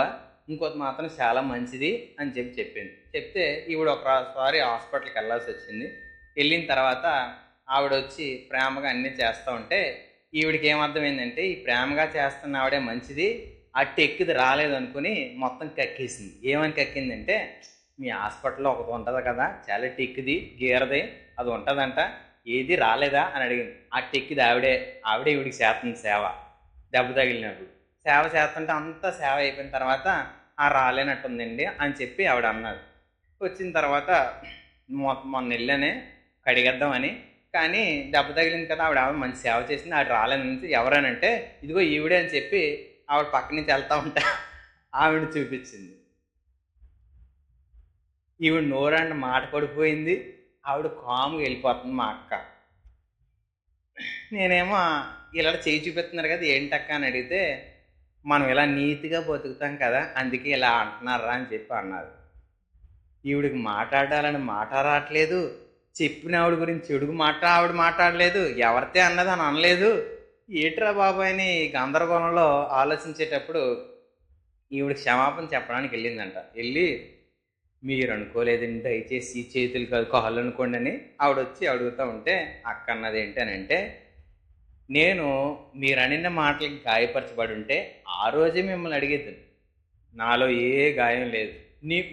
ఇంకొకటి మాత్రం చాలా మంచిది అని చెప్పింది. చెప్తే ఈవిడ ఒకసారి హాస్పిటల్కి వెళ్ళాల్సి వచ్చింది. వెళ్ళిన తర్వాత ఆవిడ వచ్చి ప్రేమగా అన్నీ చేస్తూ ఉంటే, ఈవిడికి ఏమర్థమైందంటే, ఈ ప్రేమగా చేస్తున్న ఆవిడే మంచిది, ఆ టెక్కిది రాలేదు అనుకుని మొత్తం కక్కేసింది. ఏమని కక్కిందంటే, మీ హాస్పిటల్లో ఒకటి ఉంటుంది కదా, చాలా టెక్కిది గీరది, అది ఉంటుందంట, ఏది రాలేదా అని అడిగింది. ఆ టెక్కిది ఆవిడే ఈవిడికి చేస్తుంది సేవ. దెబ్బ తగిలినప్పుడు సేవ చేస్తుంటే అంతా సేవ అయిపోయిన తర్వాత రాలేనట్టుందండి అని చెప్పి ఆవిడ అన్నది. వచ్చిన తర్వాత మొన్న వెళ్ళానే కడిగేద్దామని, కానీ దెబ్బ తగిలింది కదా, ఆవిడ మంచి సేవ చేసింది, ఆవిడ రాలేనంటే ఎవరనంటే ఇదిగో ఈవిడే అని చెప్పి ఆవిడ పక్క నుంచి వెళ్తా ఉంటే ఆవిడ చూపించింది. ఈవిడ నోరంటే మాట పడిపోయింది, ఆవిడ కాముగా వెళ్ళిపోతుంది. మా అక్క నేనేమో ఇలా చేయి చూపిస్తున్నారు కదా ఏంటక్క అని అడిగితే, మనం ఇలా నీతిగా బతుకుతాం కదా అందుకే ఇలా అంటున్నారా అని చెప్పి అన్నారు. ఈవిడికి మాట్లాడాలని మాట రావట్లేదు, చెప్పిన ఆవిడ గురించి చెడుగు ఆవిడ మాట్లాడలేదు, ఎవరితే అన్నది అని అనలేదు. ఏట్రా బాబు అని గందరగోళంలో ఆలోచించేటప్పుడు ఈవిడ క్షమాపణ చెప్పడానికి వెళ్ళిందంట. వెళ్ళి, మీరు అనుకోలేదండి, దయచేసి చేతులు కాదు కాళ్ళు అనుకోండి అని ఆవిడ వచ్చి అడుగుతూ ఉంటే, అక్క అన్నది ఏంటి అని అంటే, నేను మీరు అనిన మాటలకి గాయపరచబడి ఉంటే ఆ రోజే మిమ్మల్ని అడిగేది, నాలో ఏ గాయం లేదు,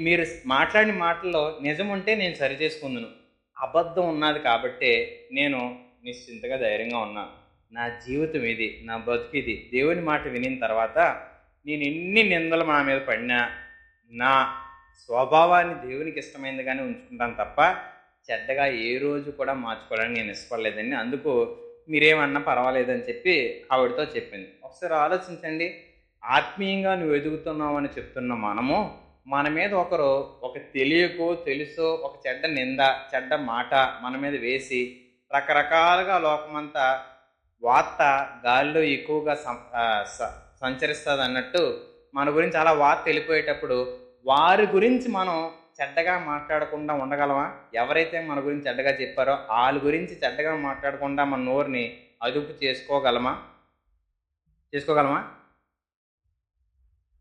మీరు మాట్లాడిన మాటల్లో నిజం ఉంటే నేను సరి చేసుకుందును, అబద్ధం ఉన్నది కాబట్టే నేను నిశ్చింతగా ధైర్యంగా ఉన్నాను. నా జీవితం ఇది, నా బతుకు ఇది. దేవుని మాట వినిన తర్వాత నేను ఎన్ని నిందలు నా మీద పడినా నా స్వభావాన్ని దేవునికి ఇష్టమైందిగానే ఉంచుకుంటాను తప్ప చెడ్డగా ఏ రోజు కూడా మార్చుకోవడానికి నేను ఇష్టపడలేదండి, అందుకు మీరేమన్నా పర్వాలేదని చెప్పి ఆవిడతో చెప్పింది. ఒకసారి ఆలోచించండి, ఆత్మీయంగా నువ్వు ఎదుగుతున్నావు అని చెప్తున్న మనము, మన మీద ఒకరు ఒక తెలియకో తెలుసో ఒక చెడ్డ నింద చెడ్డ మాట మన మీద వేసి రకరకాలుగా లోకమంతా వార్త గాలిలో ఎక్కువగా సంచరిస్తుంది అన్నట్టు మన గురించి అలా వార్త వెళ్ళిపోయేటప్పుడు వారి గురించి మనం చెడ్డగా మాట్లాడకుండా ఉండగలమా? ఎవరైతే మన గురించి చెడ్డగా చెప్పారో వాళ్ళ గురించి చెడ్డగా మాట్లాడకుండా మన నోరుని అదుపు చేసుకోగలమా?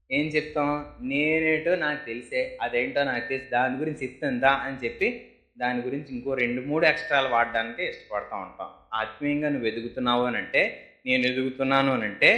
ఏం చెప్తాం? నేనేటో నాకు తెలిసే, అదేంటో నాకు తెలిసి, దాని గురించి చెప్తుందా అని చెప్పి దాని గురించి ఇంకో 2-3 ఎక్స్ట్రాలు వాడడానికి ఇష్టపడతా ఉంటాం. ఆత్మీయంగా నువ్వు ఎదుగుతున్నావు అని అంటే, నేను ఎదుగుతున్నాను అని అంటే,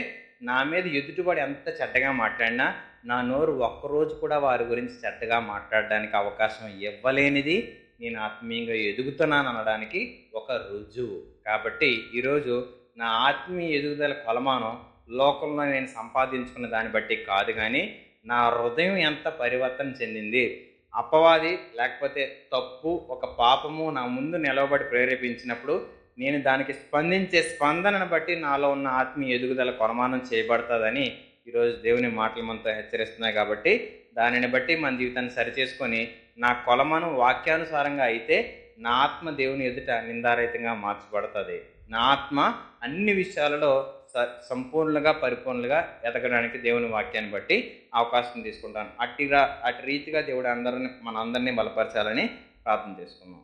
నా మీద ఎదుటివాడు ఎంత చెడ్డగా మాట్లాడినా నా నోరు ఒక్కరోజు కూడా వారి గురించి చెడ్డగా మాట్లాడడానికి అవకాశం ఇవ్వలేనిది నేను ఆత్మీయంగా ఎదుగుతున్నాను అనడానికి ఒక రుజువు. కాబట్టి ఈరోజు నా ఆత్మీయ ఎదుగుదల కొలమానం లోకంలో నేను సంపాదించుకున్న దాన్ని బట్టి కాదు, కానీ నా హృదయం ఎంత పరివర్తన చెందింది. అపవాది లేకపోతే తప్పు ఒక పాపము నా ముందు నిలవబడి ప్రేరేపించినప్పుడు నేను దానికి స్పందించే స్పందనను బట్టి నాలో ఉన్న ఆత్మీయ ఎదుగుదల కొలమానం చేయబడుతుందని ఈరోజు దేవుని మాటలు మనతో హెచ్చరిస్తున్నాయి. కాబట్టి దానిని బట్టి మన జీవితాన్ని సరిచేసుకొని నా కొలమానం వాక్యానుసారంగా అయితే నా ఆత్మ దేవుని ఎదుట నిందారహితంగా మార్చబడుతుంది. నా ఆత్మ అన్ని విషయాలలో సంపూర్ణంగా పరిపూర్ణంగా ఎదగడానికి దేవుని వాక్యాన్ని బట్టి అవకాశం తీసుకుంటాను. అట్టి రీతిగా దేవుడు మనందరినీ బలపరచాలని ప్రార్థన చేసుకున్నాం.